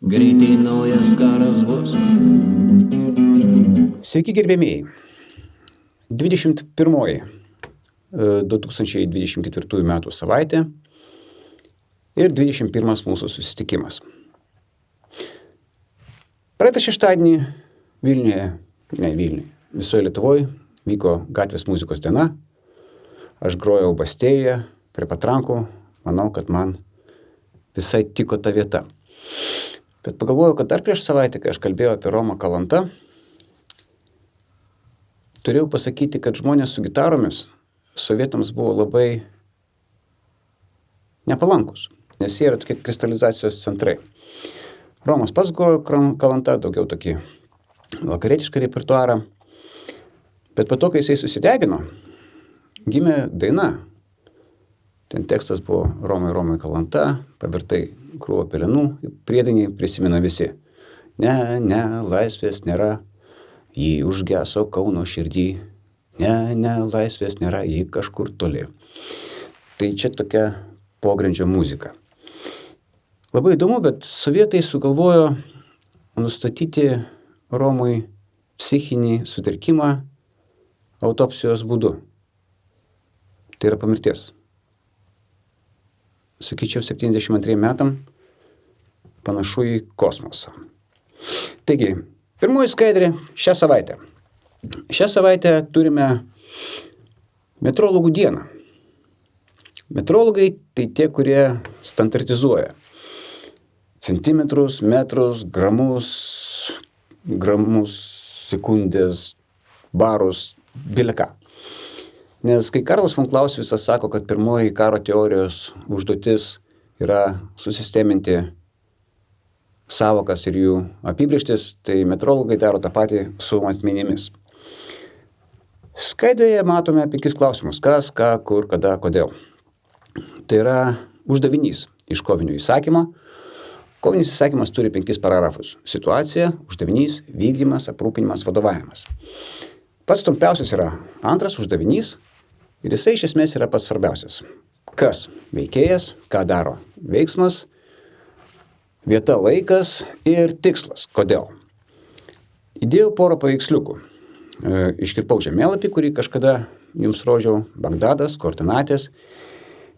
Greitai naujas karas bus. Sveiki gerbėmėjai. 2024 metų savaitė ir 21 mūsų susitikimas. Praeitą šeštadienį visoje Lietuvoje vyko gatvės muzikos diena. Aš grojau Bastėjoje prie patrankų. Manau, kad man visai tiko ta vieta. Bet pagalvojau, kad dar prieš savaitę, kai aš kalbėjau apie Romą Kalantą, turėjau pasakyti, kad žmonės su gitaromis sovietams buvo labai nepalankus, nes jie yra tokie kristalizacijos centrai. Romas pats grojo Kalantą, daugiau tokį vakarietišką repertuarą, bet po to, kai jisai susidegino, gimė daina. Ten tekstas buvo Romai Kalanta, pavirtai krūvo pelenų, priedainiai prisimena visi. Ne, laisvės nėra, jį užgeso Kauno širdį. Ne, laisvės nėra, jį kažkur toli. Tai čia tokia pogrindžio muzika. Labai įdomu, bet sovietai sugalvojo nustatyti Romui psichinį sutrikimą autopsijos būdu. Tai yra po mirties. Sakyčiau, 72 metam panašu į kosmosą. Taigi, pirmoji skaidrė šią savaitę. Šią savaitę turime metrologų dieną. Metrologai tai tie, kurie standartizuoja centimetrus, metrus, gramus, sekundės, barus, bileką. Nes kai Karlas von Clausewicas sako, kad pirmoji karo teorijos užduotis yra susisteminti sąvokas ir jų apibrėžtis, tai metrologai daro tą patį su matmenimis. Skaidrėje matome 5 klausimus. Kas, ką, kur, kada, kodėl. Tai yra uždavinys iš kovinio įsakymo. Kovinis įsakymas turi 5 paragrafus. Situacija, uždavinys, vykdymas, aprūpinimas, vadovavimas. Pats trumpiausias yra antras uždavinys. Ir jisai iš esmės yra pats svarbiausias. Kas veikėjas, ką daro veiksmas, vieta, laikas ir tikslas. Kodėl? Įdėjau porą paveiksliukų. Iškirpau žemėlapį, kurį kažkada jums rodžiau, Bagdadas, koordinatės.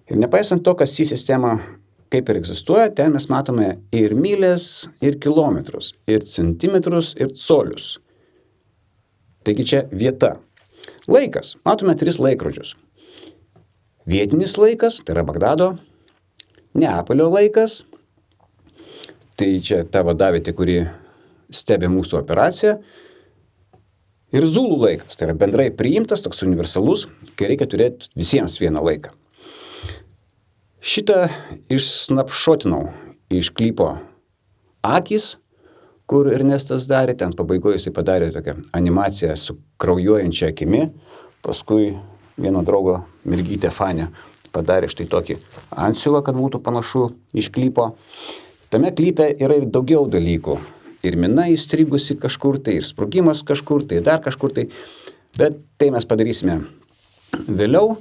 Ir nepaisant to, kas į sistemą kaip ir egzistuoja, ten mes matome ir mylės, ir kilometrus, ir centimetrus, ir colius. Taigi čia vieta. Laikas. Matome 3 laikrodžius. Vietinis laikas, tai yra Bagdado. Neapolio laikas. Tai čia ta vadavietė, kuri stebi mūsų operaciją. Ir Zulų laikas, tai yra bendrai priimtas, toks universalus, kai reikia turėti visiems vieną laiką. Šitą išsnapšotinau iš klipo Akys, kur Ernestas darė, ten pabaigoje jisai padarė tokią animaciją su kraujuojančia akimi, paskui vieno draugo mergytė Fanė padarė štai tokį antsiuvą, kad būtų panašu iš klipo. Tame klipe yra ir daugiau dalykų. Ir mina įstrigusi kažkur, tai ir sprogimas kažkur, tai dar kažkur, tai. Bet tai mes padarysime vėliau,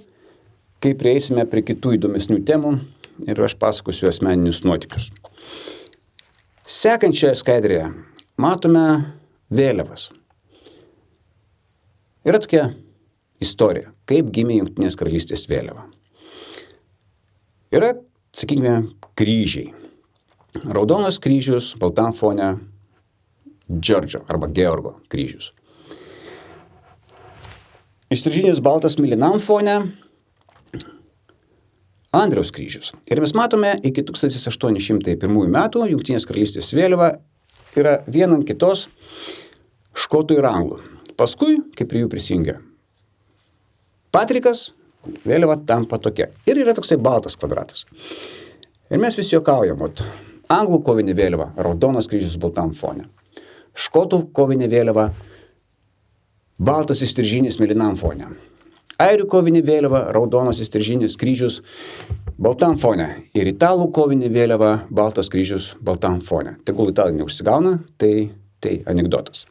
kai prieisime prie kitų įdomesnių temų ir aš pasakosiu asmeninius nuotykius. Sekančioje skaidrėje matome vėliavas. Yra tokia istorija, kaip gimė Jungtinės karalystės vėliava. Yra, sakykime, kryžiai. Raudonas kryžius, baltam fone Džordžo arba Georgo kryžius. Įstrižinis baltas mėlynam fone Andriaus kryžius. Ir mes matome, iki 1801 metų Jungtinės karalystės vėliava yra viena ant kitos škotų ir anglų. Paskui, kaip prie jų prisijungia Patrikas, vėliava tampa tokia. Ir yra toksai baltas kvadratas. Ir mes visi juokaujam, anglų kovinė vėliava, raudonas kryžius baltam fone. Škotų kovinė vėliava, baltas įstrižinis mėlynam fone. Airių kovinė vėliava, raudonas įstrižinis kryžius baltam fone. Ir italų kovinė vėliava, baltas kryžius baltam fone. Tegul italai neužsigauna, tai anekdotas.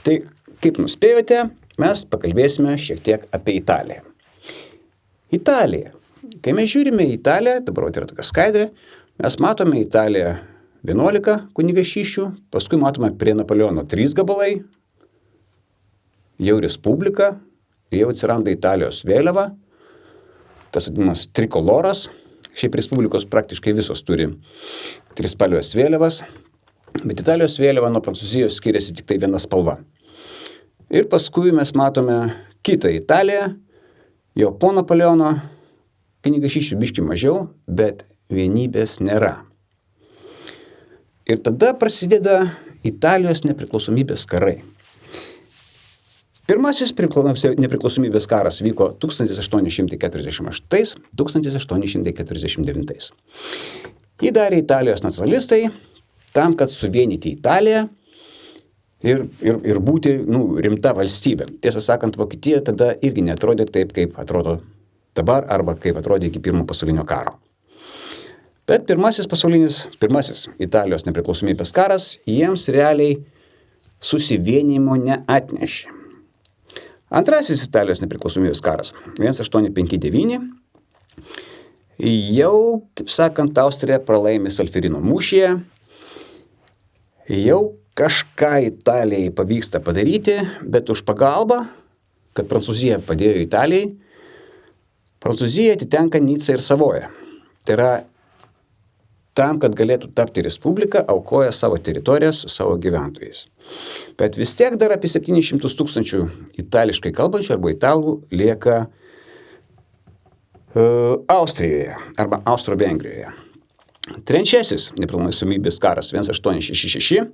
Tai, kaip nuspėjote, mes pakalbėsime šiek tiek apie Italiją. Italija. Kai mes žiūrime į Italiją, dabar yra tokia skaidrė, mes matome Italiją 11 kunigaikščių, paskui matome prie Napoleono 3 gabalai, jau Respublika, jau atsiranda Italijos vėliava, tas vadinamas trikoloras, šiaip Respublikos praktiškai visos turi trispalvės vėliavas, bet Italijos vėliava nuo Prancūzijos skiriasi tik tai viena spalva. Ir paskui mes matome kitą Italiją, jau po Napoleono kunigaikščių biškį mažiau, bet vienybės nėra. Ir tada prasideda Italijos nepriklausomybės karai. Pirmasis nepriklausomybės karas vyko 1848-1849. Jį darė Italijos nacionalistai tam, kad suvienyti Italiją ir būti rimta valstybė. Tiesą sakant, Vokietija tada irgi neatrodė taip, kaip atrodo dabar arba kaip atrodė iki pirmo pasaulinio karo. Bet pirmasis Italijos nepriklausomybės karas jiems realiai susivienimo neatnešė. Antrasis Italijos nepriklausomybės karas 1859 jau, kaip sakant, Austrija pralaimi Solferino mūšyje, jau kažką Italijai pavyksta padaryti, bet už pagalbą, kad Prancūzija padėjo Italijai, Prancūzija atitenka Nica ir Savoja. Tai yra, tam, kad galėtų tapti Respublika, aukoja savo teritorijas su savo gyventojais. Bet vis tiek dar apie 700 000 itališkai kalbančių arba italų lieka Austrijoje arba Austro-Vengrijoje. Trečiasis nepriklausomybės karas 1866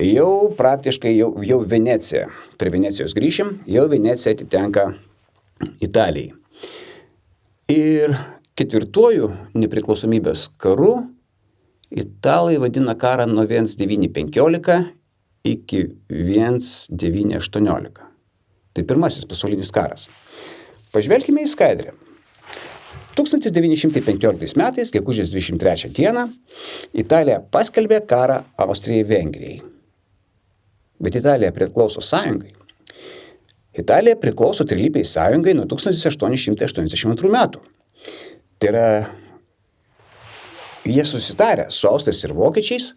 jau praktiškai jau Venecija. Prie Venecijos grįšim, jau Venecija atitenka Italijai. Ir ketvirtuoju nepriklausomybės karu italai vadina karą nuo 1915 iki 1918. Tai pirmasis pasaulinis karas. Pažvelkime į skaidrę. 1915 metais, gegužės 23 dieną, Italija paskelbė karą Austrijai-Vengrijai. Bet Italija priklauso sąjungai. Italija priklauso trilypiai sąjungai nuo 1882 metų. Tai yra, jie susitarė su austrais ir vokiečiais,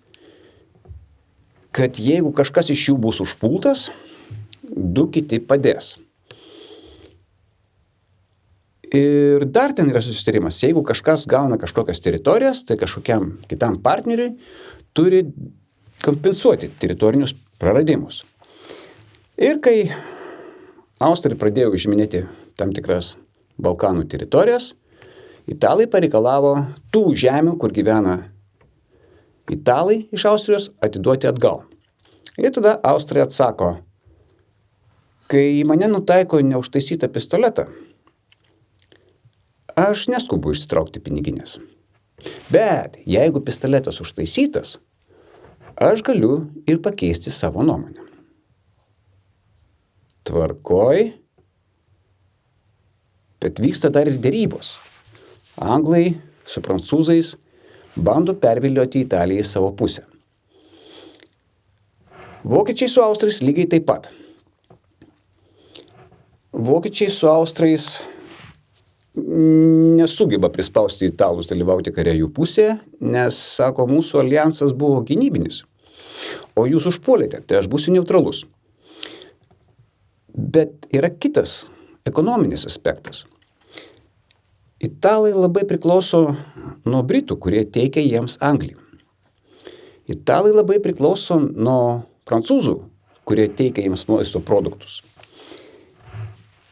kad jeigu kažkas iš jų bus užpultas, du kiti padės. Ir dar ten yra susitarimas, jeigu kažkas gauna kažkokias teritorijas, tai kažkokiam kitam partneriui turi kompensuoti teritorinius praradimus. Ir kai austrai pradėjo užiminėti tam tikras Balkanų teritorijas, italai pareikalavo tų žemių, kur gyvena italai iš Austrijos, atiduoti atgal. Ir tada Austrija atsako, kai į mane nutaiko neužtaisytą pistoletą, aš neskubu išsitraukti piniginės. Bet jeigu pistoletas užtaisytas, aš galiu ir pakeisti savo nuomonę. Tvarkoj, bet vyksta dar ir derybos. Anglai su prancūzais bando pervilioti Italiją į savo pusę. Vokiečiai su austrais lygiai taip pat. Vokiečiai su austrais nesugeba prispausti italus dalyvauti kare jų pusėje, nes, sako, mūsų alijansas buvo gynybinis, o jūs užpuolėte, tai aš būsiu neutralus. Bet yra kitas ekonominis aspektas. Italai labai priklauso nuo Britų, kurie teikia jiems anglį. Italai labai priklauso nuo prancūzų, kurie teikia jiems maisto produktus.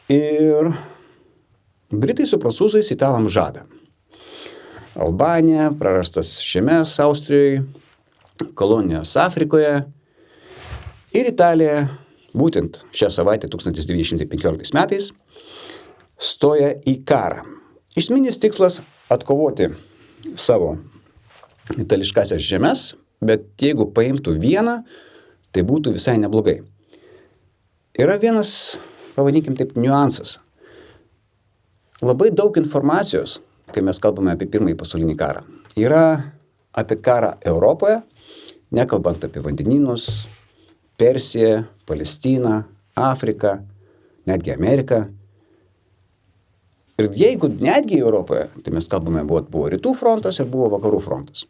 Ir Britai su prancūzais italams žada. Albanija, prarastas žemės Austrijoje, kolonijos Afrikoje ir Italija būtent šią savaitę 1915 metais stoja į karą. Esminis tikslas atkovoti savo itališkasias žemes, bet jeigu paimtų vieną, tai būtų visai neblogai. Yra vienas, pavadinkim taip, niuansas. Labai daug informacijos, kai mes kalbame apie pirmąjį pasaulinį karą, yra apie karą Europoje, nekalbant apie vandenynus, Persiją, Palestiną, Afriką, netgi Ameriką. Ir jeigu netgi Europoje, tai mes kalbame, buvo rytų frontas ir buvo vakarų frontas.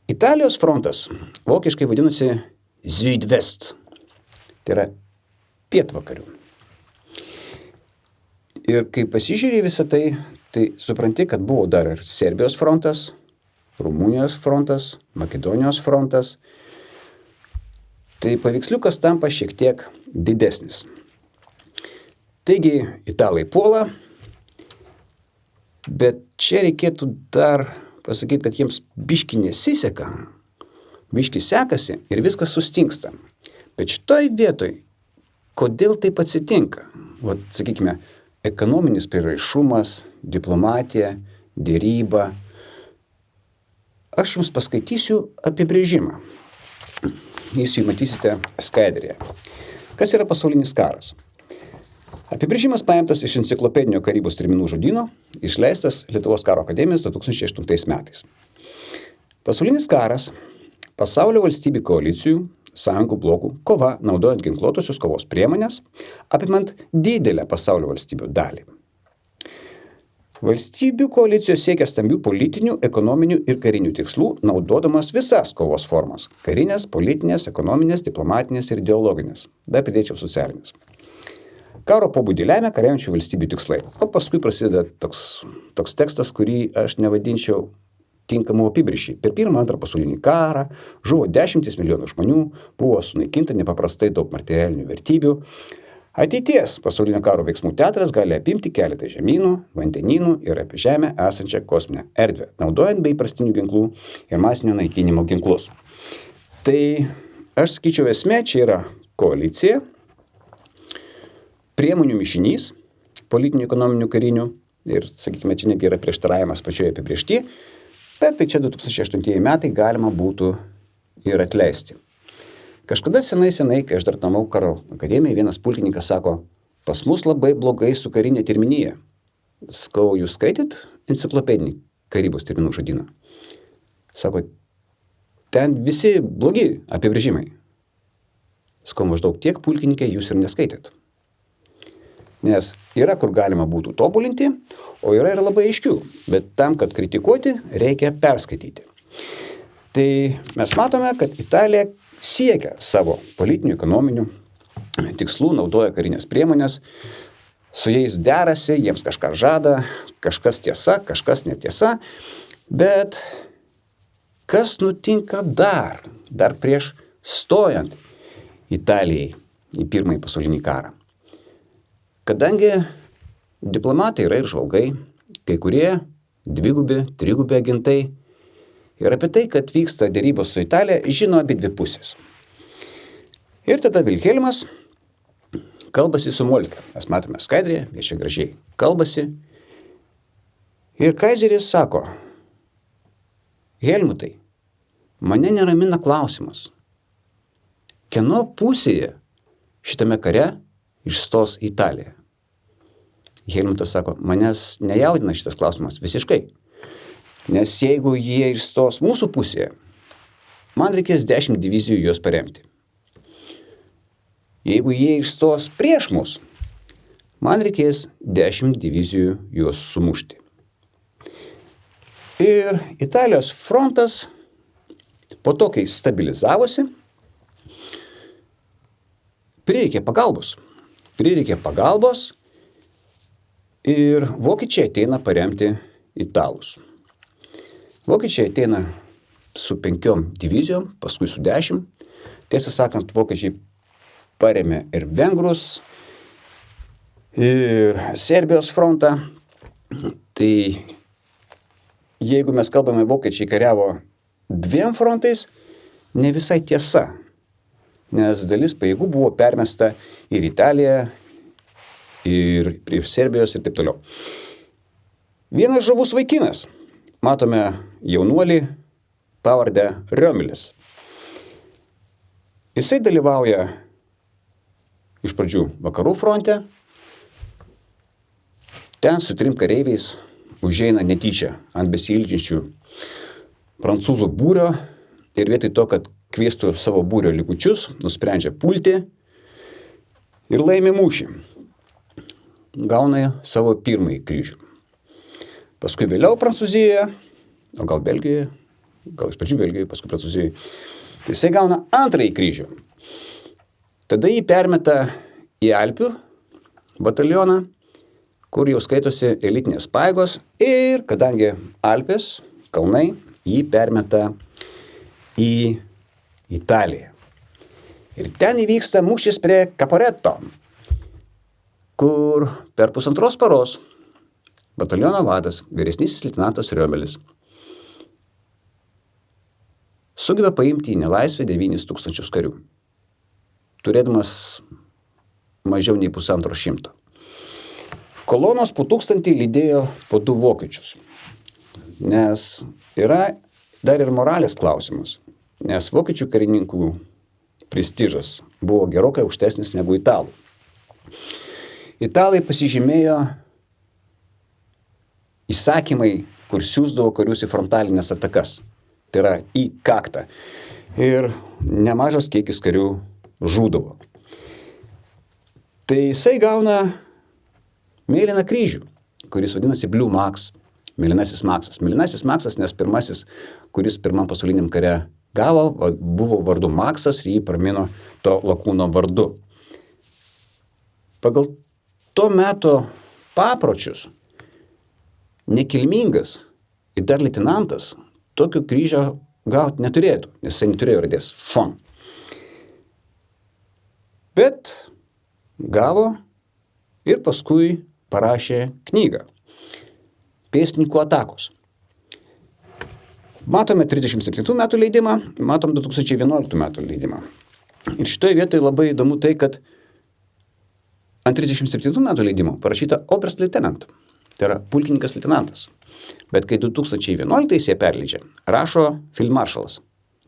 Italijos frontas vokiškai vadinosi Südwest, tai yra pietvakarių. Ir kai pasižiūrėjai visą tai, tai supranti, kad buvo dar ir Serbijos frontas, Rumunijos frontas, Makedonijos frontas. Tai paveiksliukas tampa šiek tiek didesnis. Taigi italai puola, bet čia reikėtų dar pasakyti, kad jiems biški nesiseka, biški sekasi ir viskas sustingsta. Bet šitoj vietoj, kodėl taip atsitinka? Vat, sakykime, ekonominis prieraišumas, diplomatija, dėryba. Aš jums paskaitysiu apibrėžimą. Jūs jį matysite skaidrėje. Kas yra pasaulinis karas? Apibrėžimas paimtas iš enciklopedinio karybos terminų žodyno, išleistas Lietuvos karo akademijos 2008 metais. Pasaulinis karas – pasaulio valstybių koalicijų, sąjungų blokų kova naudojant ginkluotosios kovos priemonės, apimant didelę pasaulio valstybių dalį. Valstybių koalicijos siekia stambių politinių, ekonominių ir karinių tikslų, naudodamas visas kovos formas – karinės, politinės, ekonominės, diplomatinės ir ideologinės. Dar pridėčiau socialinės. Karo pobūdį lemia kariaujančių valstybių tikslai. O paskui prasideda toks tekstas, kurį aš nevadinčiau tinkamų apibrėžčiai. Per Pirmą, Antrą pasaulinį karą žuvo 10 milijonų žmonių, buvo sunaikinta nepaprastai daug materialinių vertybių. Ateities pasaulinio karo veiksmų teatras gali apimti keletą žemynų, vandenynų ir apie Žemę esančią kosminę erdvę, naudojant be įprastinių ginklų ir masinio naikinimo ginklus. Tai aš sakyčiau, esmė čia yra koalicija, priemonių mišinys, politinių, ekonominių, karinių ir, sakykime, čia negi yra prieštaravimas pačioje apibrėžty, bet tai čia 2008 metai galima būtų ir atleisti. Kažkada senai, kai aš dar tamau karo akademiją, vienas pulkininkas sako, pas mus labai blogai su karinė terminija. Sakau, jūs skaitėt enciklopedinį karybos terminų žodyną? Sako, ten visi blogi apibrėžimai. Sakau, maždaug tiek pulkininkai jūs ir neskaitėt. Nes yra, kur galima būtų tobulinti, o yra ir labai aiškių. Bet tam, kad kritikuoti, reikia perskaityti. Tai mes matome, kad Italija siekia savo politinių, ekonominių tikslų, naudoja karinės priemonės, su jais derasi, jiems kažką žada, kažkas tiesa, kažkas netiesa, bet kas nutinka dar prieš stojant Italijai į Pirmąjį pasaulinį karą? Kadangi diplomatai yra ir žvalgai, kai kurie dvigubi, trigubi agentai, ir apie tai, kad vyksta dėrybos su Italija, žino abi dvi pusės. Ir tada Vilhelmas kalbasi su Moltke. Mes matome skaidrėje, jie čia gražiai kalbasi. Ir kaizeris sako, Helmutai, mane neramina klausimas, kieno pusėje šitame kare išstos Italija? Helmutas sako, manęs nejaudina šitas klausimas visiškai. Nes jeigu jie išstos mūsų pusėje, man reikės 10 divizijų juos paremti. Jeigu jie išstos prieš mus, man reikės 10 divizijų juos sumušti. Ir Italijos frontas po to, kai stabilizavosi, prireikė pagalbos ir vokiečiai ateina paremti italus. Vokiečiai ateina su 5 divizijom, paskui su 10. Tiesą sakant, vokiečiai paremė ir vengrus, ir Serbijos frontą. Tai jeigu mes kalbame, vokiečiai kariavo 2 frontais, ne visai tiesa. Nes dalis pajėgų buvo permesta ir Italiją, ir prie Serbijos ir taip toliau. Vienas žavus vaikinas. Matome jaunuolį pavardę Riomelis. Jisai dalyvauja iš pradžių vakarų fronte. Ten su 3 kareiviais užeina netyčia ant besiilginčių prancūzų būrio ir vietoj to, kad kviestų savo būrio likučius, nusprendžia pulti ir laimi mūšį. Gauna savo pirmąjį kryžių. Paskui vėliau Prancūzijoje, o gal Belgijoje, gal iš pradžių Belgijoje, paskui Prancūzijoje. Tai jisai gauna antrąjį kryžių. Tada jį permeta į Alpių batalioną, kur jau skaitosi elitinės pajėgos ir kadangi Alpės, kalnai, jį permeta į Italiją. Ir ten įvyksta mūšis prie Caporetto, kur per 1,5 paros bataliono vadas, vyresnysis leitenantas Riomelis, sugeba paimti į nelaisvę 9,000 karių, turėdamas mažiau nei 150. Kolonos po 1000 lydėjo po 2 vokiečius, nes yra dar ir moralės klausimas, nes vokiečių karininkų prestižas buvo gerokai aukštesnis negu italų. Italai pasižymėjo įsakymai, kur siųsdavo karius į frontalinės atakas. Tai yra į kaktą. Ir nemažas kiekis karių žūdavo. Tai jisai gauna mėlyną kryžių, kuris vadinasi Blue Max, mėlynasis Maksas. Mėlynasis Maksas, nes pirmasis, kuris pirmam pasauliniam kare gavo, buvo vardu Maksas ir jį pramino to lakūno vardu. Pagal to meto papročius nekilmingas ir dar leitenantas tokio kryžio gauti neturėtų, nes jisai neturėjo raidės von. Bet gavo ir paskui parašė knygą Pėstininkų atakos. Matome 37 metų leidimą, matom 2011 metų leidimą. Ir šitoje vietoje labai įdomu tai, kad ant 37 metų leidimo parašyta Oberstleutnant, tai yra pulkininkas leitenantas. Bet kai 2011 jie perleidžia, rašo Feldmaršalas.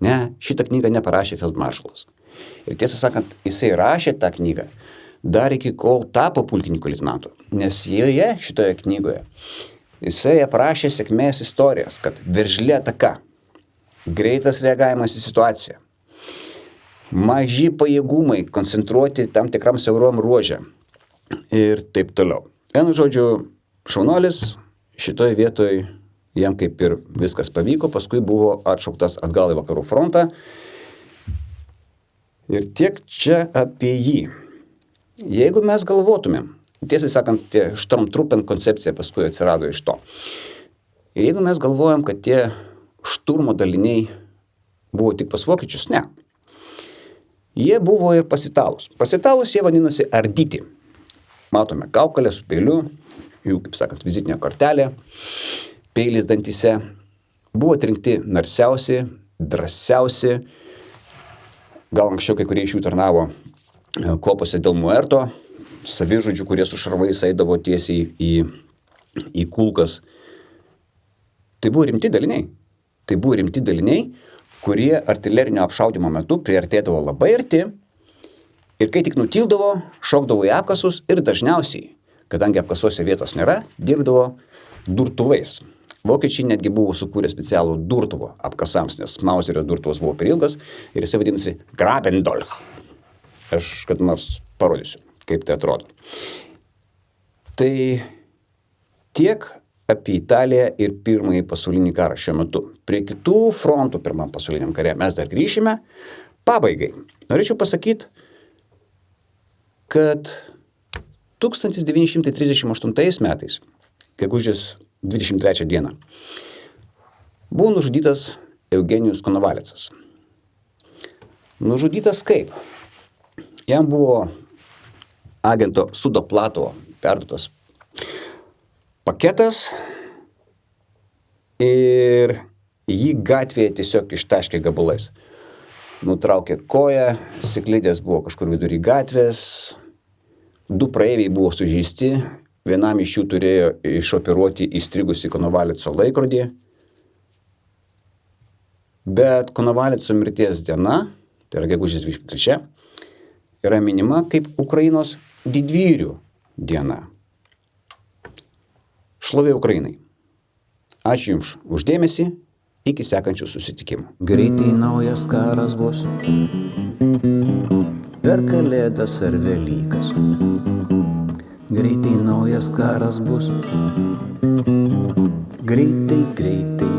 Ne, šitą knygą neparašė Feldmaršalas. Ir tiesą sakant, jisai rašė tą knygą dar iki kol tapo pulkininku leitenantu, nes joje, šitoje knygoje, jisai aprašė sėkmės istorijas, kad veržli ataka, greitas reagavimas į situaciją, maži pajėgumai koncentruoti tam tikram siaurom ruože ir taip toliau. Vienu žodžiu, šaunuolis šitoje vietoje jam kaip ir viskas pavyko, paskui buvo atšauktas atgal į vakarų frontą. Ir tiek čia apie jį. Jeigu mes galvotumėm, tiesai sakant, tie Sturmtruppen koncepcija paskui atsirado iš to. Ir jeigu mes galvojam, kad tie šturmo daliniai buvo tik pas vokiečius, ne. Jie buvo ir pas italus. Pas italus jie vadinosi ardyti. Matome kaukolę su peiliu, jų, kaip sakant, vizitinė kortelė, peilis dantyse. Buvo atrinkti narsiausi, drąsiausi, gal anksčiau kai kurie iš jų tarnavo kopose dėl Muerto, savižudžių, kurie su šarvais eidavo tiesiai į kulkas. Tai buvo rimti daliniai. Tai buvo rimti daliniai, kurie artilerinio apšaudimo metu priartėdavo labai arti ir kai tik nutildavo, šokdavo į apkasus ir dažniausiai, kadangi apkasuose vietos nėra, dirbdavo durtuvais. Vokiečiai netgi buvo sukūrę specialų durtuvo apkasams, nes Mauserio durtuvas buvo per ilgas ir jisai vadinasi Grabendolch. Aš kad nors parodysiu, kaip tai atrodo. Tai tiek apie Italiją ir pirmąjį pasaulinį karą šiuo metu. Prie kitų frontų pirmam pasauliniam kare mes dar grįšime. Pabaigai. Norėčiau pasakyti, kad 1938 metais, gegužės 23 dieną, buvo nužudytas Eugenijus Konovalicas. Nužudytas kaip? Jam buvo agento Sudoplatovo perduotas paketas ir jį gatvėje tiesiog ištaškė gabalais. Nutraukė koją, siklidės buvo kažkur vidury gatvės, 2 praeiviai buvo sužeisti, vienam iš jų turėjo išoperuoti įstrigusi Konovalico laikrodį, bet Konovalico mirties diena, tai yra gegužės 23, yra minima kaip Ukrainos didvyrių diena. Šlovė Ukrainai. Ačiū Jums už dėmesį, iki sekančių susitikimų. Greitai naujas karas bus, per Kalėdas ar Velykas. Greitai naujas karas bus, greitai, greitai